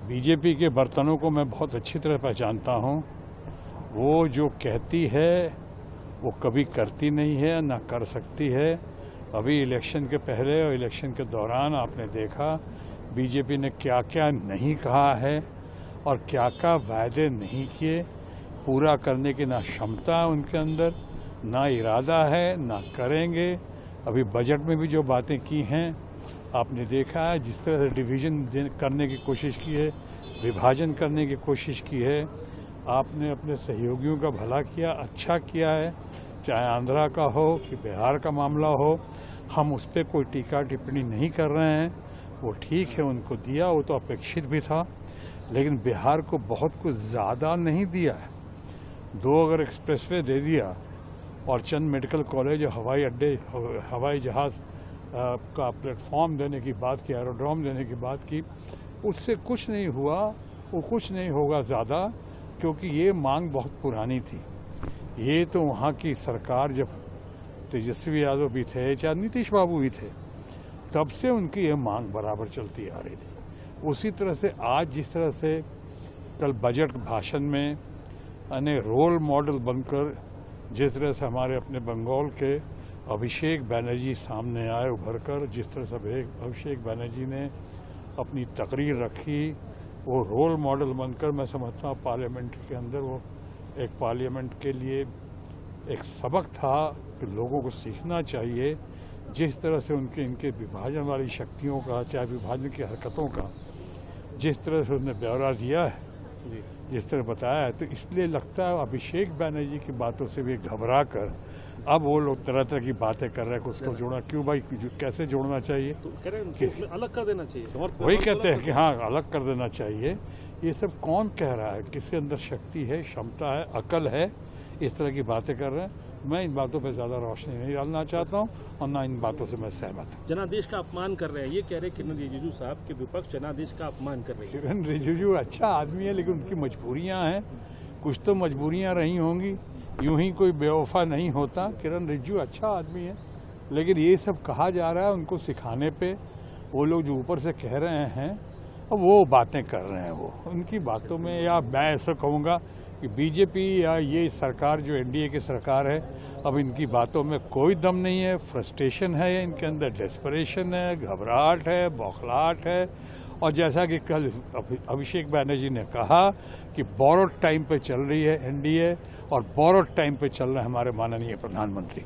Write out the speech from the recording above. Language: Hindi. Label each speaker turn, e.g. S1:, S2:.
S1: बीजेपी के बर्तनों को मैं बहुत अच्छी तरह पहचानता हूँ। वो जो कहती है वो कभी करती नहीं है, ना कर सकती है। अभी इलेक्शन के पहले और इलेक्शन के दौरान आपने देखा बीजेपी ने क्या क्या नहीं कहा है और क्या क्या वायदे नहीं किए। पूरा करने की ना क्षमता है उनके अंदर, ना इरादा है, ना करेंगे। अभी बजट में भी जो बातें की हैं आपने देखा है, जिस तरह से डिवीजन करने की कोशिश की है, विभाजन करने की कोशिश की है। आपने अपने सहयोगियों का भला किया, अच्छा किया है, चाहे आंध्रा का हो कि बिहार का मामला हो। हम उस पर कोई टीका टिप्पणी नहीं कर रहे हैं। वो ठीक है, उनको दिया, वो तो अपेक्षित भी था, लेकिन बिहार को बहुत कुछ ज़्यादा नहीं दिया है। 2 अगर एक्सप्रेसवे दे दिया और चंद मेडिकल कॉलेज और हवाई अड्डे, हवाई जहाज़ का प्लेटफॉर्म देने की बात की, एरोड्रोम देने की बात की, उससे कुछ नहीं हुआ। वो कुछ नहीं होगा ज़्यादा, क्योंकि ये मांग बहुत पुरानी थी। ये तो वहाँ की सरकार, जब तेजस्वी यादव भी थे, चाहे नीतीश बाबू भी थे, तब से उनकी ये मांग बराबर चलती आ रही थी। उसी तरह से आज जिस तरह से कल बजट भाषण में यानी रोल मॉडल बनकर जिस तरह से हमारे अपने बंगाल के अभिषेक बैनर्जी सामने आए उभर कर, जिस तरह से अभिषेक बैनर्जी ने अपनी तकरीर रखी, वो रोल मॉडल बनकर मैं समझता हूँ पार्लियामेंट के अंदर वो एक पार्लियामेंट के लिए एक सबक था कि लोगों को सीखना चाहिए। जिस तरह से इनके विभाजन वाली शक्तियों का, चाहे विभाजन की हरकतों का जिस तरह से उसने ब्यौरा दिया है, जिस तरह बताया है, तो इसलिए लगता है अभिषेक बैनर्जी की बातों से भी घबरा कर अब वो लोग तरह तरह की बातें कर रहे हैं कि उसको जोड़ना क्यों भाई, कैसे जोड़ना चाहिए,
S2: तो अलग कर देना चाहिए।
S1: वही कहते हैं कि हाँ अलग कर देना चाहिए। ये सब कौन कह रहा है? किसके अंदर शक्ति है, क्षमता है, अकल है? इस तरह की बातें कर रहे हैं। मैं इन बातों पर ज़्यादा रोशनी नहीं डालना चाहता हूँ और ना इन बातों से मैं सहमत हूँ।
S2: जनादेश का अपमान कर रहे हैं, ये कह रहे हैं किरण रिजिजू साहब कि विपक्ष जनादेश का अपमान कर रही है।
S1: किरण रिजिजू अच्छा आदमी है, लेकिन उनकी मजबूरियाँ हैं। कुछ तो मजबूरियाँ रही होंगी, यूं ही कोई बेवफा नहीं होता। किरण रिजिजू अच्छा आदमी है, लेकिन ये सब कहा जा रहा है उनको सिखाने पे। वो लोग जो ऊपर से कह रहे हैं वो बातें कर रहे हैं, वो उनकी बातों में, या मैं ऐसा कहूँगा कि बीजेपी या ये सरकार जो एनडीए की सरकार है, अब इनकी बातों में कोई दम नहीं है। फ्रस्ट्रेशन है इनके अंदर, डेस्परेशन है, घबराहट है, बौखलाहट है। और जैसा कि कल अभिषेक बैनर्जी ने कहा कि बोरोड टाइम पे चल रही है एनडीए और बोरोड टाइम पे चल रहे हैं हमारे माननीय प्रधानमंत्री।